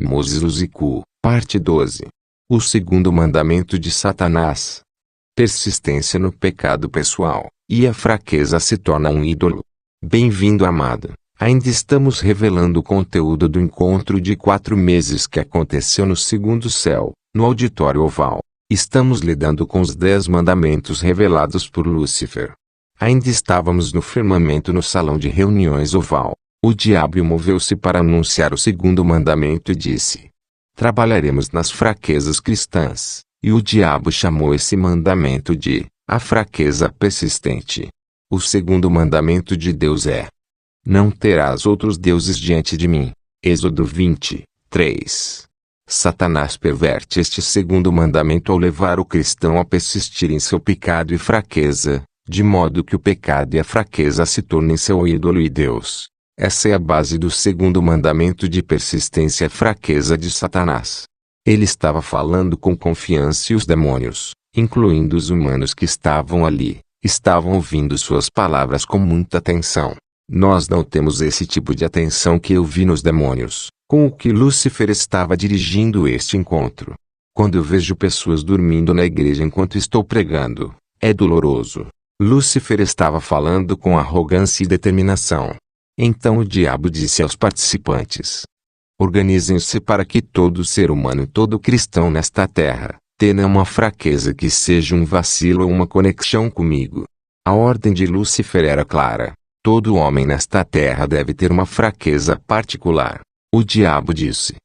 Moses e Cu, parte 12. O segundo mandamento de Satanás. Persistência no pecado pessoal, e a fraqueza se torna um ídolo. Bem-vindo, amado. Ainda estamos revelando o conteúdo do encontro de 4 meses que aconteceu no segundo céu, no auditório oval. Estamos lidando com os 10 mandamentos revelados por Lúcifer. Ainda estávamos no firmamento no salão de reuniões oval. O diabo moveu-se para anunciar o segundo mandamento e disse: trabalharemos nas fraquezas cristãs. E o diabo chamou esse mandamento de a fraqueza persistente. O segundo mandamento de Deus é: não terás outros deuses diante de mim. Êxodo 20, 3. Satanás perverte este segundo mandamento ao levar o cristão a persistir em seu pecado e fraqueza, de modo que o pecado e a fraqueza se tornem seu ídolo e Deus. Essa é a base do segundo mandamento de persistência e fraqueza de Satanás. Ele estava falando com confiança e os demônios, incluindo os humanos que estavam ali, estavam ouvindo suas palavras com muita atenção. Nós não temos esse tipo de atenção que eu vi nos demônios, com o que Lúcifer estava dirigindo este encontro. Quando eu vejo pessoas dormindo na igreja enquanto estou pregando, é doloroso. Lúcifer estava falando com arrogância e determinação. Então o diabo disse aos participantes: organizem-se para que todo ser humano e todo cristão nesta terra tenha uma fraqueza que seja um vacilo ou uma conexão comigo. A ordem de Lúcifer era clara. Todo homem nesta terra deve ter uma fraqueza particular. O diabo disse: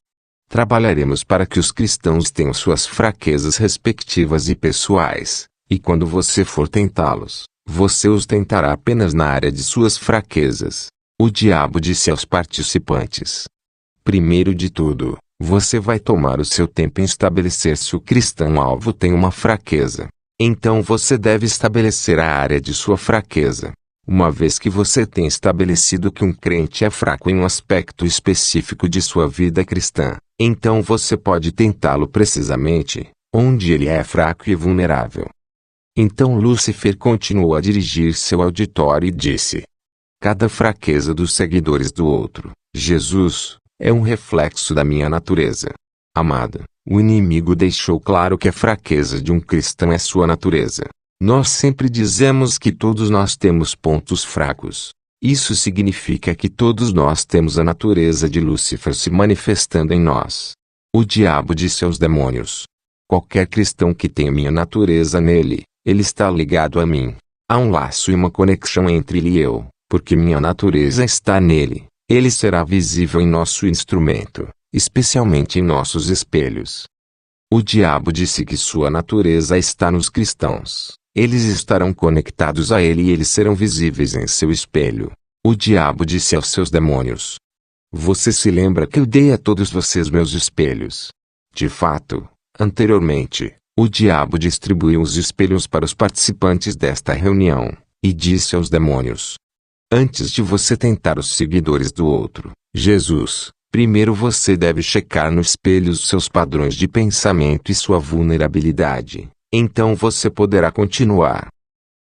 trabalharemos para que os cristãos tenham suas fraquezas respectivas e pessoais, e quando você for tentá-los, você os tentará apenas na área de suas fraquezas. O diabo disse aos participantes: primeiro de tudo, você vai tomar o seu tempo em estabelecer se o cristão-alvo tem uma fraqueza. Então você deve estabelecer a área de sua fraqueza. Uma vez que você tem estabelecido que um crente é fraco em um aspecto específico de sua vida cristã, então você pode tentá-lo precisamente onde ele é fraco e vulnerável. Então Lúcifer continuou a dirigir-se ao auditório e disse: cada fraqueza dos seguidores do outro, Jesus, é um reflexo da minha natureza. Amada, o inimigo deixou claro que a fraqueza de um cristão é sua natureza. Nós sempre dizemos que todos nós temos pontos fracos. Isso significa que todos nós temos a natureza de Lúcifer se manifestando em nós. O diabo disse aos demônios: qualquer cristão que tenha minha natureza nele, ele está ligado a mim. Há um laço e uma conexão entre ele e eu, porque minha natureza está nele. Ele será visível em nosso instrumento, especialmente em nossos espelhos. O diabo disse que sua natureza está nos cristãos. Eles estarão conectados a ele e eles serão visíveis em seu espelho. O diabo disse aos seus demônios: você se lembra que eu dei a todos vocês meus espelhos? De fato, anteriormente, o diabo distribuiu os espelhos para os participantes desta reunião, e disse aos demônios: antes de você tentar os seguidores do outro, Jesus, primeiro você deve checar no espelho os seus padrões de pensamento e sua vulnerabilidade. Então você poderá continuar.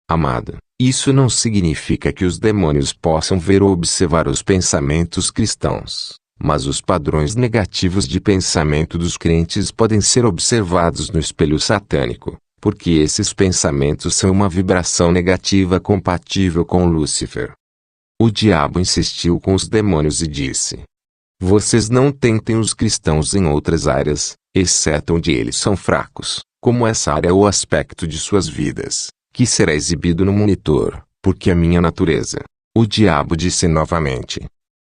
Amada, isso não significa que os demônios possam ver ou observar os pensamentos cristãos, mas os padrões negativos de pensamento dos crentes podem ser observados no espelho satânico, porque esses pensamentos são uma vibração negativa compatível com Lúcifer. O diabo insistiu com os demônios e disse: vocês não tentem os cristãos em outras áreas, exceto onde eles são fracos, como essa área ou aspecto de suas vidas, que será exibido no monitor, porque a minha natureza. O diabo disse novamente: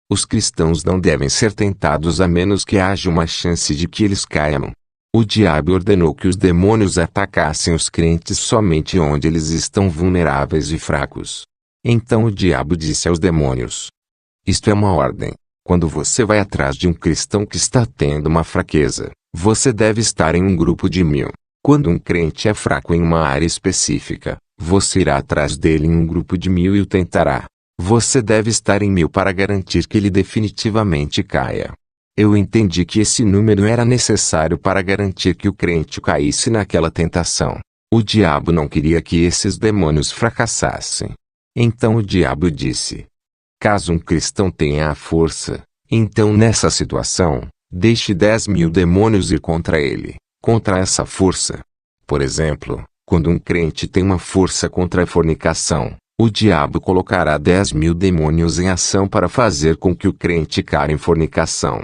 os cristãos não devem ser tentados a menos que haja uma chance de que eles caiam. O diabo ordenou que os demônios atacassem os crentes somente onde eles estão vulneráveis e fracos. Então o diabo disse aos demônios: isto é uma ordem. Quando você vai atrás de um cristão que está tendo uma fraqueza, você deve estar em um grupo de 1000. Quando um crente é fraco em uma área específica, você irá atrás dele em um grupo de 1000 e o tentará. Você deve estar em 1000 para garantir que ele definitivamente caia. Eu entendi que esse número era necessário para garantir que o crente caísse naquela tentação. O diabo não queria que esses demônios fracassassem. Então o diabo disse: caso um cristão tenha a força, então nessa situação, Deixe 10.000 demônios ir contra ele, contra essa força. Por exemplo, quando um crente tem uma força contra a fornicação, o diabo colocará 10.000 demônios em ação para fazer com que o crente caia em fornicação.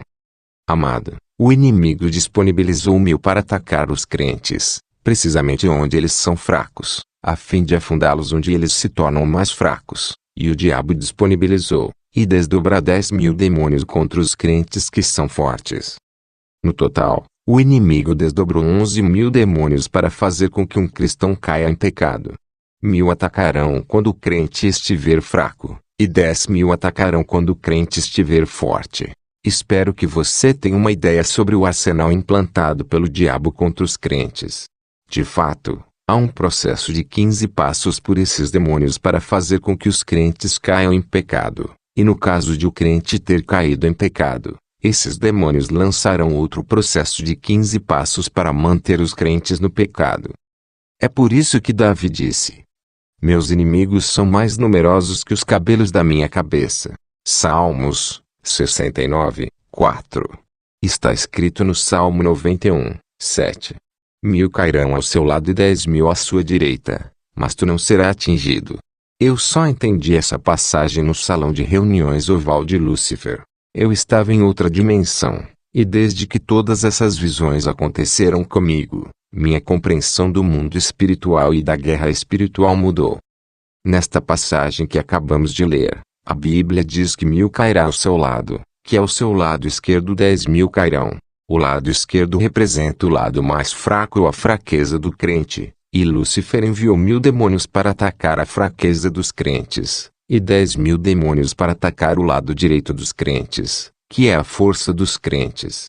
Amado, o inimigo disponibilizou 1.000 para atacar os crentes, precisamente onde eles são fracos, a fim de afundá-los onde eles se tornam mais fracos, e o diabo disponibilizou e desdobra 10.000 demônios contra os crentes que são fortes. No total, o inimigo desdobrou 11.000 demônios para fazer com que um cristão caia em pecado. 1.000 atacarão quando o crente estiver fraco, e 10.000 atacarão quando o crente estiver forte. Espero que você tenha uma ideia sobre o arsenal implantado pelo diabo contra os crentes. De fato, há um processo de 15 passos por esses demônios para fazer com que os crentes caiam em pecado. E no caso de o crente ter caído em pecado, esses demônios lançarão outro processo de 15 passos para manter os crentes no pecado. É por isso que Davi disse: meus inimigos são mais numerosos que os cabelos da minha cabeça. Salmos 69, 4. Está escrito no Salmo 91, 7. 1.000 cairão ao seu lado e 10.000 à sua direita, mas tu não serás atingido. Eu só entendi essa passagem no salão de reuniões oval de Lúcifer. Eu estava em outra dimensão, e desde que todas essas visões aconteceram comigo, minha compreensão do mundo espiritual e da guerra espiritual mudou. Nesta passagem que acabamos de ler, a Bíblia diz que 1.000 cairá ao seu lado, que ao seu lado esquerdo 10.000 cairão. O lado esquerdo representa o lado mais fraco ou a fraqueza do crente. E Lúcifer enviou 1.000 demônios para atacar a fraqueza dos crentes, e 10.000 demônios para atacar o lado direito dos crentes, que é a força dos crentes.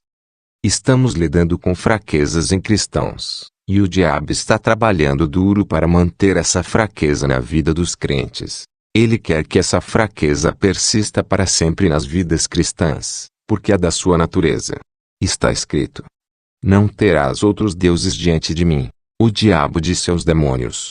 Estamos lidando com fraquezas em cristãos, e o diabo está trabalhando duro para manter essa fraqueza na vida dos crentes. Ele quer que essa fraqueza persista para sempre nas vidas cristãs, porque é da sua natureza. Está escrito: não terás outros deuses diante de mim. O diabo disse aos demônios: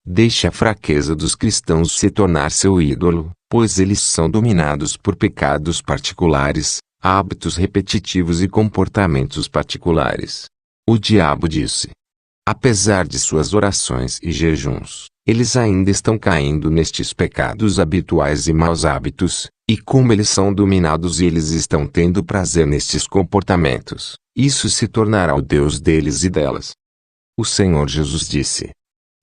deixe a fraqueza dos cristãos se tornar seu ídolo, pois eles são dominados por pecados particulares, hábitos repetitivos e comportamentos particulares. O diabo disse: apesar de suas orações e jejuns, eles ainda estão caindo nestes pecados habituais e maus hábitos, e como eles são dominados e eles estão tendo prazer nestes comportamentos, isso se tornará o Deus deles e delas. O Senhor Jesus disse: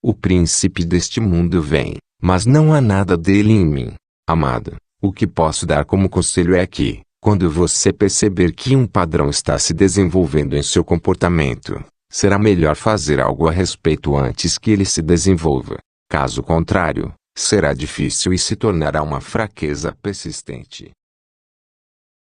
o príncipe deste mundo vem, mas não há nada dele em mim. Amado, o que posso dar como conselho é que, quando você perceber que um padrão está se desenvolvendo em seu comportamento, será melhor fazer algo a respeito antes que ele se desenvolva. Caso contrário, será difícil e se tornará uma fraqueza persistente.